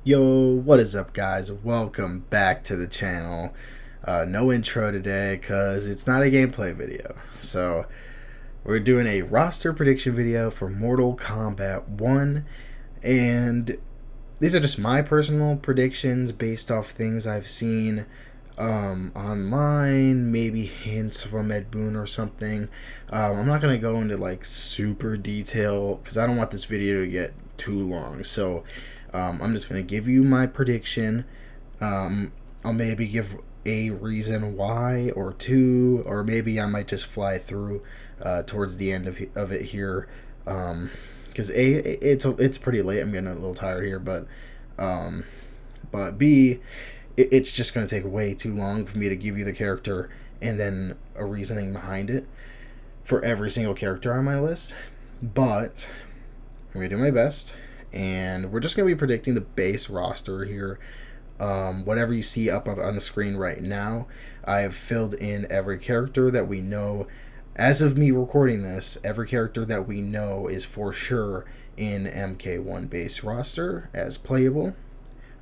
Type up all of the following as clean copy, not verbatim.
Yo, what is up, guys? Welcome back to the channel. No intro today because it's not a gameplay video. So, we're doing a roster prediction video for Mortal Kombat 1, and these are just my personal predictions based off things I've seen online, maybe hints from Ed Boon or something. I'm not going to go into like super detail because I don't want this video to get too long. So, I'm just going to give you my prediction. I'll maybe give a reason why or two, or maybe I might just fly through towards the end of it here. Because it's pretty late. I'm getting a little tired here, but B, it's just going to take way too long for me to give you the character and then a reasoning behind it for every single character on my list. But I'm going to do my best, and we're just going to be predicting the base roster here. Whatever you see up on the screen right now, I have filled in every character that we know. As of me recording this, every character that we know is for sure in MK1 base roster as playable.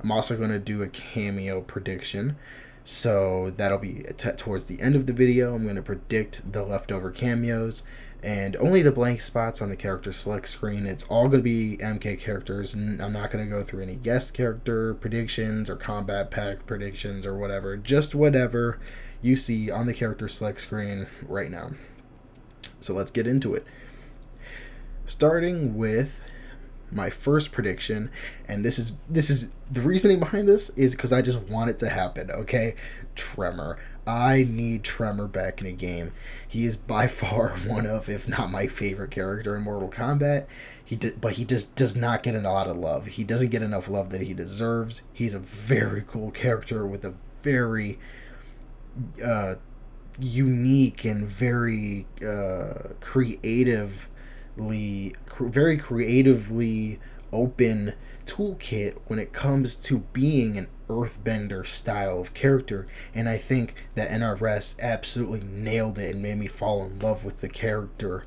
I'm also going to do a cameo prediction, so that'll be towards the end of the video. I'm going to predict the leftover cameos and only the blank spots on the character select screen. It's all going to be MK characters, and I'm not going to go through any guest character predictions or combat pack predictions or whatever. Just whatever you see on the character select screen right now. So let's get into it. Starting with my first prediction, and this is the reasoning behind this is because I just want it to happen. Okay, Tremor. I need Tremor back in a game. He is by far one of, if not my favorite character in Mortal Kombat. But he just does not get a lot of love. He doesn't get enough love that he deserves. He's a very cool character with a very unique and very very creatively open toolkit when it comes to being an earthbender style of character. And I think that NRS absolutely nailed it and made me fall in love with the character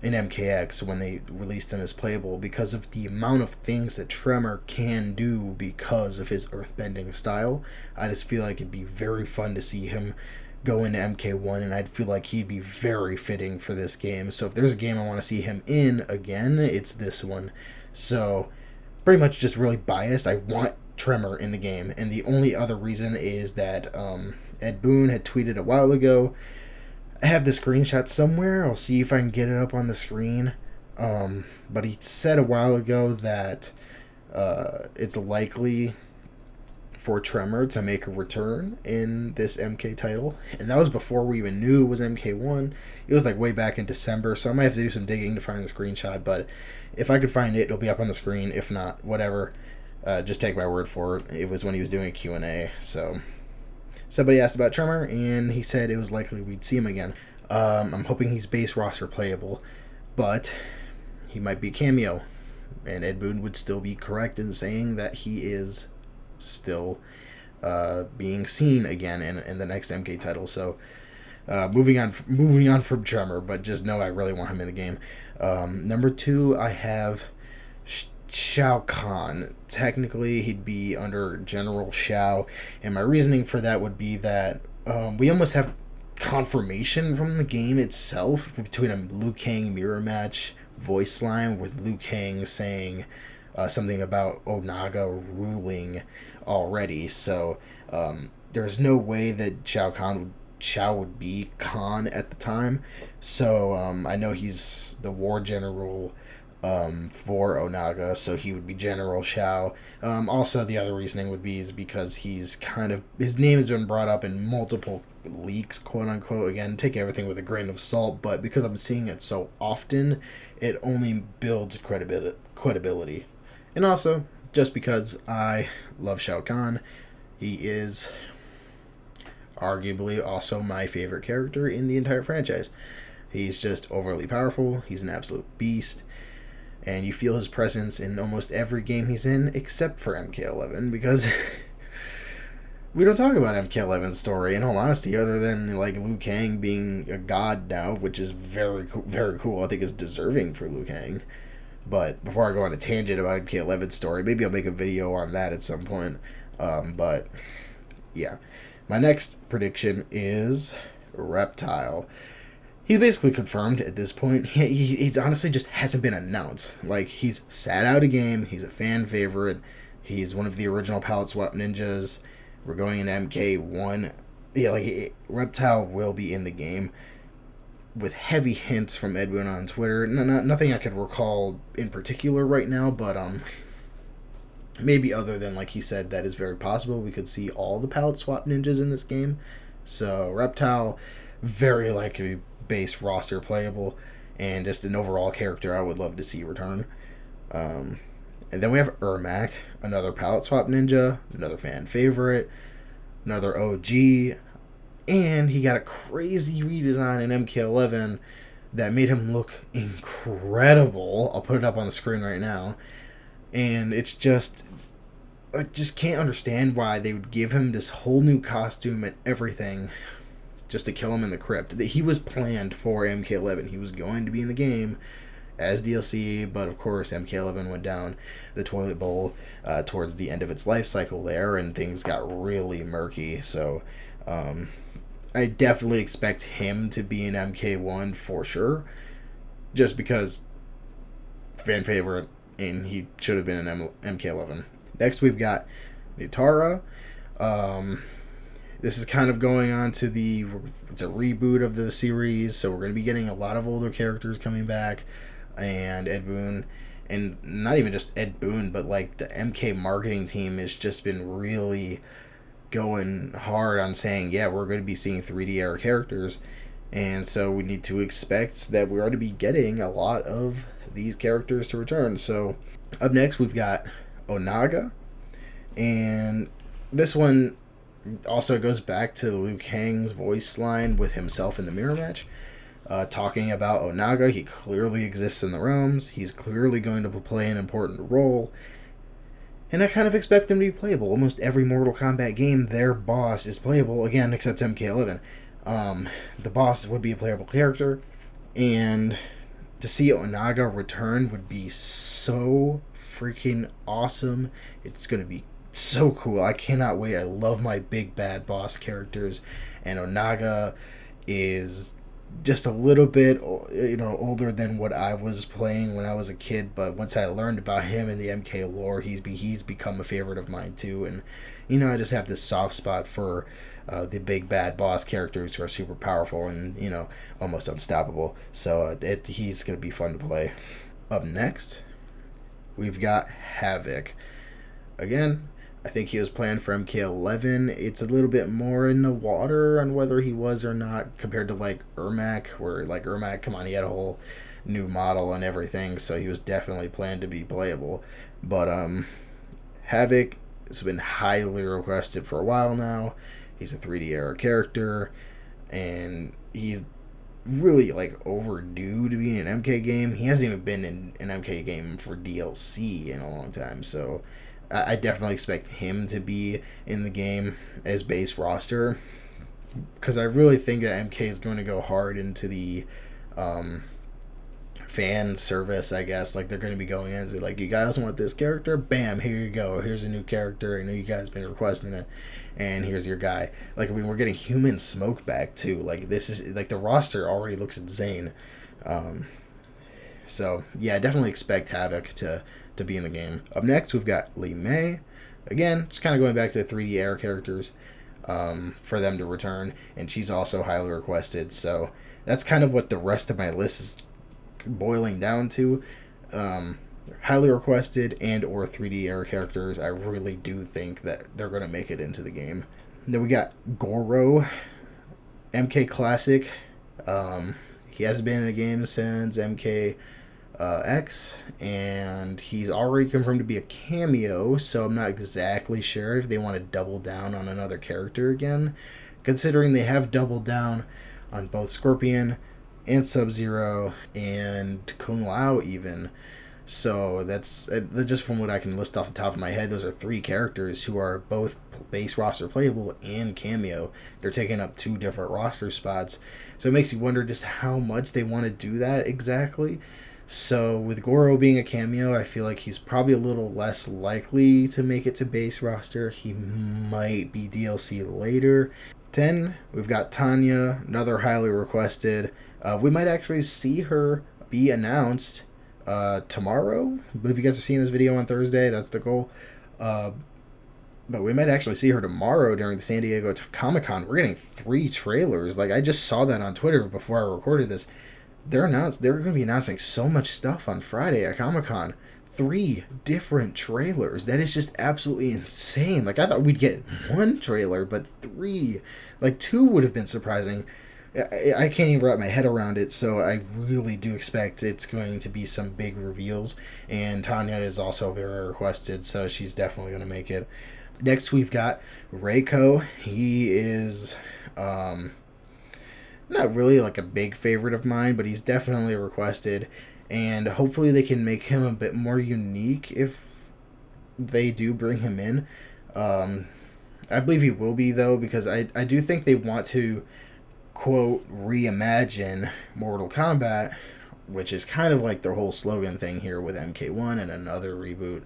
in MKX when they released him as playable, because of the amount of things that Tremor can do because of his earthbending style. I just feel like it'd be very fun to see him go into MK1, and I'd feel like he'd be very fitting for this game. So if there's a game I want to see him in again, it's this one. So pretty much just really biased. I want Tremor in the game, and the only other reason is that Ed Boon had tweeted a while ago. I have the screenshot somewhere. I'll see if I can get it up on the screen. But he said a while ago that it's likely for Tremor to make a return in this MK title, and that was before we even knew it was MK1. It was like way back in December, so I might have to do some digging to find the screenshot, but if I could find it, it'll be up on the screen. If not, whatever, just take my word for it. It was when he was doing a Q&A. So somebody asked about Tremor, and he said it was likely we'd see him again. I'm hoping he's base roster playable, but he might be a cameo, and Ed Boon would still be correct in saying that he is still being seen again in the next MK title. So moving on from Tremor, but just know I really want him in the game. Number 2, I have Shao Kahn. Technically, he'd be under General Shao, and my reasoning for that would be that we almost have confirmation from the game itself between a Liu Kang mirror match voice line with Liu Kang saying something about Onaga ruling already. So there's no way that Shao would be Khan at the time. So I know he's the war general for Onaga, so he would be General Shao. Also, the other reasoning would be is because his name has been brought up in multiple leaks, quote unquote. Again, take everything with a grain of salt, but because I'm seeing it so often, it only builds credibility. And also, just because I love Shao Kahn, he is arguably also my favorite character in the entire franchise. He's just overly powerful. He's an absolute beast. And you feel his presence in almost every game he's in, except for MK11, because we don't talk about MK11's story, in all honesty, other than like Liu Kang being a god now, which is very cool. I think is deserving for Liu Kang. But before I go on a tangent about MK11's story, maybe I'll make a video on that at some point. But yeah, my next prediction is Reptile. He's basically confirmed at this point. He's honestly just hasn't been announced. Like, he's sat out a game. He's a fan favorite. He's one of the original palette swap ninjas. We're going into MK1. Yeah, like, Reptile will be in the game with heavy hints from Edwin on Twitter. Nothing I could recall in particular right now, but maybe other than, like he said, that is very possible. We could see all the palette swap ninjas in this game. So, Reptile, very likely base roster playable, and just an overall character I would love to see return. And then we have Ermac, another palette swap ninja, another fan favorite, another OG, and he got a crazy redesign in MK11 that made him look incredible. I'll put it up on the screen right now. And it's just, I just can't understand why they would give him this whole new costume and everything just to kill him in the crypt. He was planned for MK11. He was going to be in the game as DLC, but of course MK11 went down the toilet bowl towards the end of its life cycle there, and things got really murky. So I definitely expect him to be in MK1 for sure, just because fan favorite, and he should have been in MK11. Next we've got Nitara. This is kind of going on to it's a reboot of the series, so we're going to be getting a lot of older characters coming back, and Ed Boon, and not even just Ed Boon, but like the MK marketing team has just been really going hard on saying, yeah, we're going to be seeing 3D era characters, and so we need to expect that we're going to be getting a lot of these characters to return. So up next we've got Onaga, and this one also goes back to Liu Kang's voice line with himself in the mirror match, talking about Onaga. He clearly exists in the realms. He's clearly going to play an important role, and I kind of expect him to be playable. Almost every Mortal Kombat game, their boss is playable, again, except MK11. The boss would be a playable character, and to see Onaga return would be so freaking awesome. It's going to be so cool. I cannot wait. I love my big bad boss characters, and Onaga is just a little bit, older than what I was playing when I was a kid, but once I learned about him in the MK lore, he's become a favorite of mine too. And I just have this soft spot for the big bad boss characters who are super powerful and almost unstoppable. So he's gonna be fun to play. Up next we've got Havoc. Again, I think he was planned for MK11. It's a little bit more in the water on whether he was or not compared to like Ermac, where like Ermac, come on, he had a whole new model and everything, so he was definitely planned to be playable. But Havoc has been highly requested for a while now. He's a 3D era character, and he's really like overdue to be in an MK game. He hasn't even been in an MK game for DLC in a long time, so I definitely expect him to be in the game as base roster, because I really think that MK is going to go hard into the fan service, I guess. Like, they're going to be going into, like, you guys want this character? Bam, here you go. Here's a new character. I know you guys been requesting it, and here's your guy. Like, I mean, we're getting Human Smoke back, too. Like, this is, like, the roster already looks insane. So, yeah, I definitely expect Havoc to be in the game. Up next, we've got Li Mei. Again, just kind of going back to the 3D era characters for them to return, and she's also highly requested. So that's kind of what the rest of my list is boiling down to. Highly requested and or 3D era characters. I really do think that they're going to make it into the game. Then we got Goro, MK Classic. He hasn't been in a game since MK X, and he's already confirmed to be a cameo, so I'm not exactly sure if they want to double down on another character again, considering they have doubled down on both Scorpion and Sub-Zero and Kung Lao even. So that's just from what I can list off the top of my head. Those are three characters who are both base roster playable and cameo. They're taking up two different roster spots, so it makes you wonder just how much they want to do that exactly. So with Goro being a cameo, I feel like he's probably a little less likely to make it to base roster. He might be DLC later. 10, we've got Tanya, another highly requested. We might actually see her be announced tomorrow. I believe you guys are seeing this video on Thursday. That's the goal. But we might actually see her tomorrow during the San Diego Comic Con. We're getting 3 trailers. Like, I just saw that on Twitter before I recorded this. They're going to be announcing so much stuff on Friday at Comic Con. 3 different trailers. That is just absolutely insane. Like, I thought we'd get 1 trailer, but 3. Like, 2 would have been surprising. I can't even wrap my head around it, so I really do expect it's going to be some big reveals. And Tanya is also very requested, so she's definitely going to make it. Next, we've got Reiko. He is not really like a big favorite of mine, but he's definitely requested. And hopefully they can make him a bit more unique if they do bring him in. I believe he will be, though, because I do think they want to, quote, reimagine Mortal Kombat, which is kind of like their whole slogan thing here with MK1 and another reboot.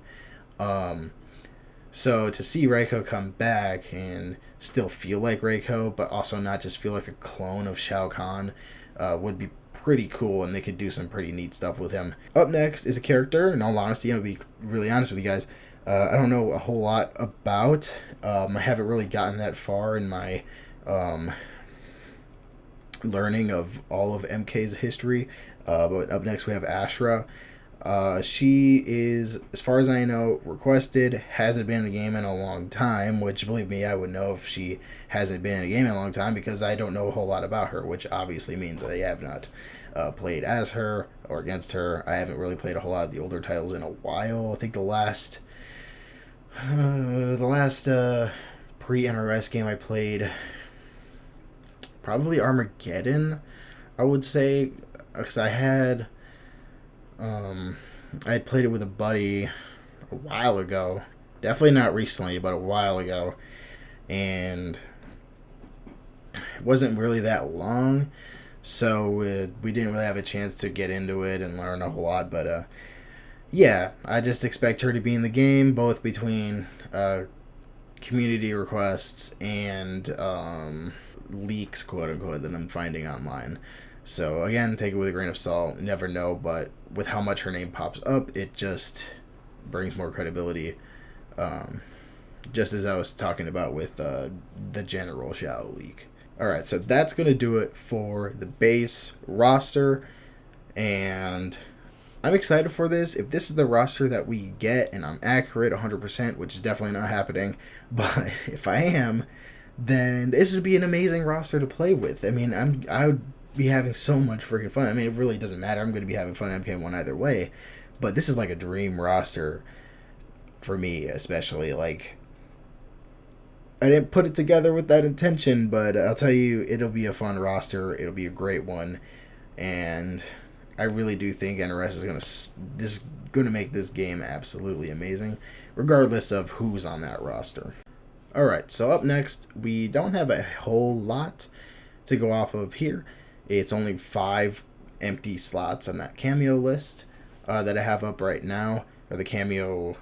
So to see Reiko come back and still feel like Reiko, but also not just feel like a clone of Shao Kahn, would be pretty cool, and they could do some pretty neat stuff with him. Up next is a character, in all honesty, I'm going to be really honest with you guys, I don't know a whole lot about. I haven't really gotten that far in my learning of all of MK's history. But up next we have Ashra. She is, as far as I know, requested, hasn't been in a game in a long time, which, believe me, I would know if she hasn't been in a game in a long time, because I don't know a whole lot about her, which obviously means I have not played as her or against her. I haven't really played a whole lot of the older titles in a while. I think the last pre-NRS game I played, probably Armageddon, I would say, because I had played it with a buddy a while ago. Definitely not recently, but a while ago. And it wasn't really that long, so we didn't really have a chance to get into it and learn a whole lot. But yeah, I just expect her to be in the game, both between community requests and leaks, quote unquote, that I'm finding online. So again, take it with a grain of salt. Never know, but with how much her name pops up, it just brings more credibility. Just as I was talking about with the general Shao leak. Alright, so that's going to do it for the base roster. And I'm excited for this. If this is the roster that we get, and I'm accurate 100%, which is definitely not happening, but if I am, then this would be an amazing roster to play with. I mean, I would be having so much freaking fun. I mean, it really doesn't matter. I'm going to be having fun in MK1 either way. But this is like a dream roster for me, especially. Like, I didn't put it together with that intention, but I'll tell you, it'll be a fun roster. It'll be a great one. And I really do think NRS is going to make this game absolutely amazing, regardless of who's on that roster. Alright, so up next, we don't have a whole lot to go off of here. It's only 5 empty slots on that Kameo list that I have up right now, or the Kameo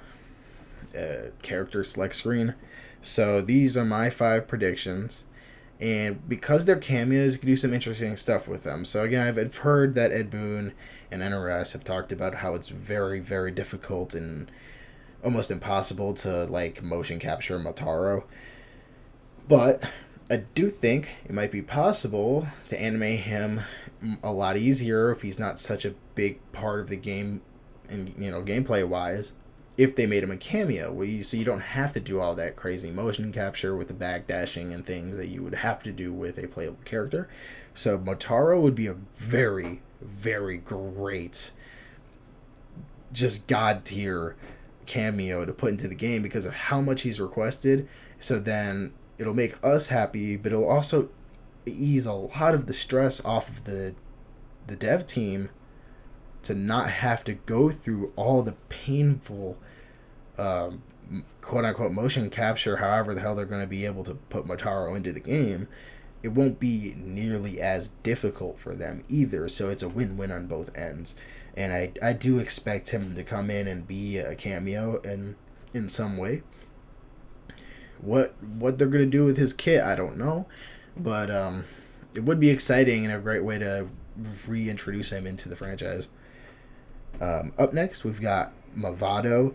character select screen. So these are my 5 predictions, and because they're cameos, you can do some interesting stuff with them. So again, I've heard that Ed Boon and NRS have talked about how it's very, very difficult and almost impossible to like motion capture Motaro, but I do think it might be possible to animate him a lot easier if he's not such a big part of the game, and gameplay wise, if they made him a cameo, so you don't have to do all that crazy motion capture with the backdashing and things that you would have to do with a playable character. So Motaro would be a very, very great, just god tier cameo to put into the game because of how much he's requested. So then it'll make us happy, but it'll also ease a lot of the stress off of the dev team to not have to go through all the painful quote-unquote motion capture, however the hell they're going to be able to put Motaro into the game. It won't be nearly as difficult for them either, so it's a win-win on both ends. and I do expect him to come in and be a cameo in some way. What they're gonna do with his kit, I don't know, but it would be exciting and a great way to reintroduce him into the franchise. Up next, we've got Mavado.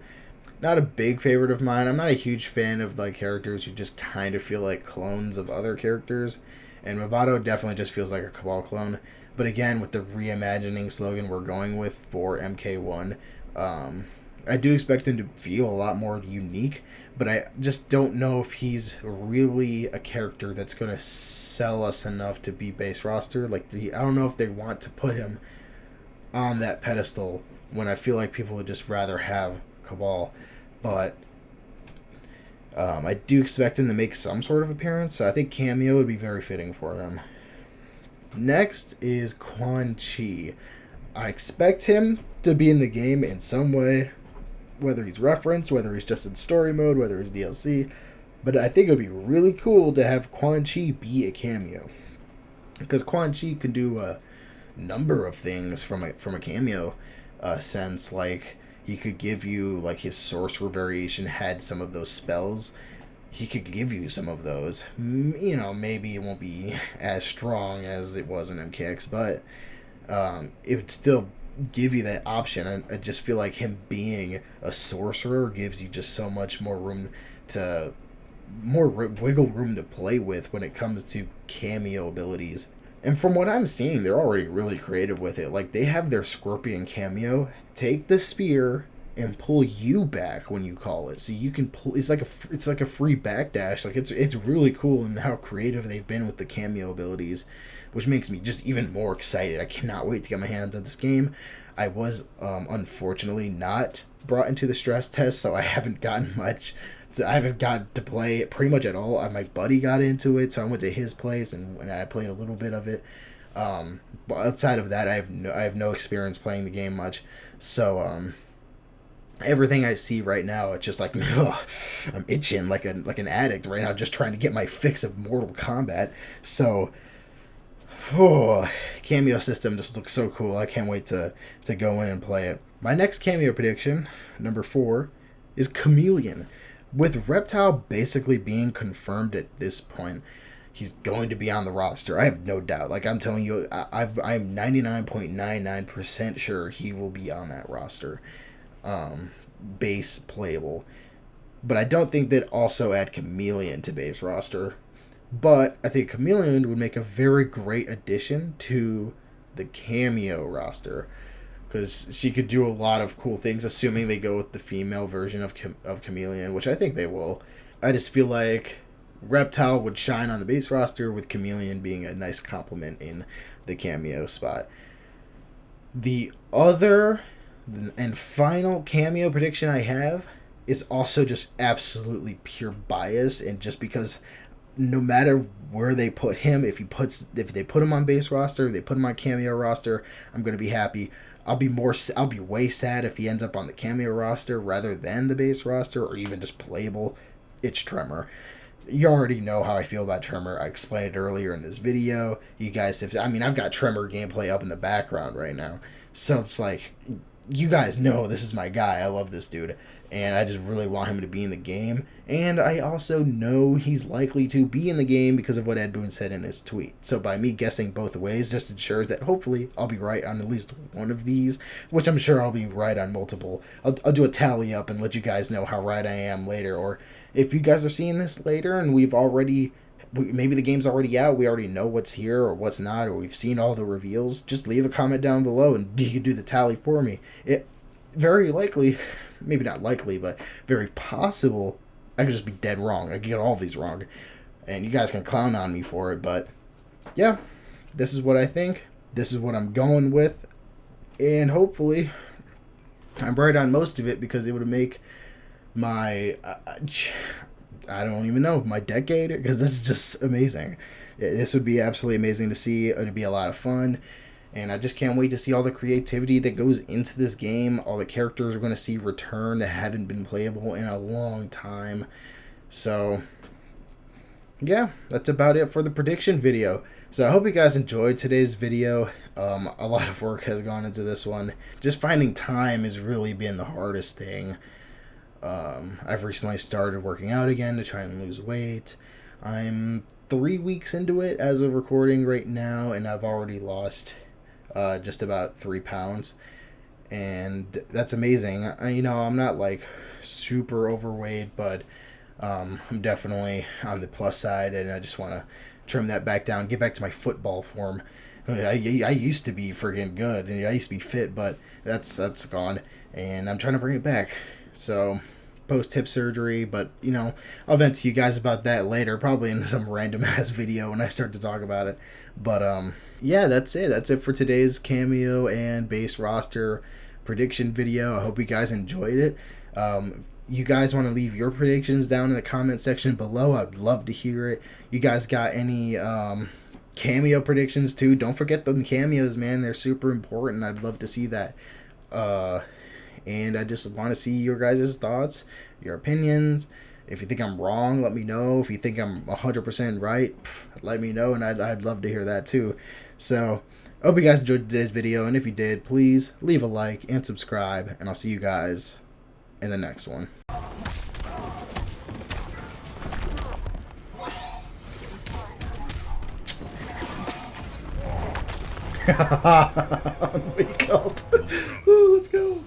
Not a big favorite of mine. I'm not a huge fan of like characters who just kind of feel like clones of other characters, and Mavado definitely just feels like a Cabal clone. But again, with the reimagining slogan we're going with for MK1, I do expect him to feel a lot more unique, but I just don't know if he's really a character that's going to sell us enough to be base roster. I don't know if they want to put him on that pedestal when I feel like people would just rather have Cabal. But I do expect him to make some sort of appearance, so I think Kameo would be very fitting for him. Next is Quan Chi. I expect him to be in the game in some way, whether he's referenced, whether he's just in story mode, whether he's DLC. But I think it would be really cool to have Quan Chi be a cameo, because Quan Chi can do a number of things from a cameo sense. Like, he could give you, like, his sorcerer variation had some of those spells. He could give you some of those. You know, maybe it won't be as strong as it was in MKX, but it would still give you that option. I just feel like him being a sorcerer gives you just so much more room to wiggle room to play with when it comes to cameo abilities. And from what I'm seeing, they're already really creative with it. Like, they have their Scorpion cameo take the spear and pull you back when you call it, so you can pull. It's like a free backdash. Like, it's really cool in how creative they've been with the cameo abilities, which makes me just even more excited. I cannot wait to get my hands on this game. I was unfortunately not brought into the stress test, so I haven't gotten much. So I haven't got to play it pretty much at all. My buddy got into it, so I went to his place and I played a little bit of it. But outside of that, I have no experience playing the game much. So everything I see right now, it's just like, ugh, I'm itching like an addict right now, just trying to get my fix of Mortal Kombat. So, cameo system just looks so cool. I can't wait to go in and play it. My next cameo prediction, number 4, is Chameleon. With Reptile basically being confirmed at this point, he's going to be on the roster. I have no doubt. Like, I'm telling you, I'm 99.99% sure he will be on that roster. Base playable. But I don't think they'd also add Chameleon to base roster. But I think Chameleon would make a very great addition to the cameo roster, because she could do a lot of cool things, assuming they go with the female version of Chameleon, which I think they will. I just feel like Reptile would shine on the base roster, with Chameleon being a nice complement in the cameo spot. The other and final cameo prediction I have is also just absolutely pure bias, and just because no matter where they put him, if they put him on base roster, if they put him on cameo roster, I'm going to be happy. I'll be way sad if he ends up on the cameo roster rather than the base roster, or even just playable. It's Tremor. You already know how I feel about Tremor. I explained it earlier in this video. You guys I've got Tremor gameplay up in the background right now. So it's like, you guys know this is my guy. I love this dude, and I just really want him to be in the game. And I also know he's likely to be in the game because of what Ed Boon said in his tweet. So by me guessing both ways just ensures that hopefully I'll be right on at least one of these, which I'm sure I'll be right on multiple. I'll do a tally up and let you guys know how right I am later. Or if you guys are seeing this later and maybe the game's already out, we already know what's here or what's not, or we've seen all the reveals, just leave a comment down below and you can do the tally for me. It very likely, maybe not likely, but very possible, I could just be dead wrong. I could get all these wrong, and you guys can clown on me for it, but yeah, this is what I think. This is what I'm going with, and hopefully I'm right on most of it, because it would make my I don't even know, my decade, because this is just amazing. This would be absolutely amazing to see. It would be a lot of fun, and I just can't wait to see all the creativity that goes into this game. All the characters we're going to see return that haven't been playable in a long time. So, yeah, that's about it for the prediction video. So I hope you guys enjoyed today's video. A lot of work has gone into this one. Just finding time has really been the hardest thing. I've recently started working out again to try and lose weight. I'm 3 weeks into it as of recording right now, and I've already lost just about 3 pounds. And that's amazing. I'm not like super overweight, but I'm definitely on the plus side, and I just want to trim that back down, get back to my football form. I used to be friggin' good, and I used to be fit, but that's gone, and I'm trying to bring it back. So, post hip surgery, but I'll vent to you guys about that later, probably in some random ass video when I start to talk about it. But yeah, that's it. That's it for today's Kameo and base roster prediction video. I hope you guys enjoyed it. You guys want to leave your predictions down in the comment section below. I'd love to hear it. You guys got any cameo predictions too? Don't forget them cameos, man. They're super important. I'd love to see that. And I just want to see your guys' thoughts, your opinions. If you think I'm wrong, let me know. If you think I'm 100% right, let me know, and I'd love to hear that too. So, I hope you guys enjoyed today's video, and if you did, please leave a like and subscribe, and I'll see you guys in the next one. Wake up. Ooh, let's go.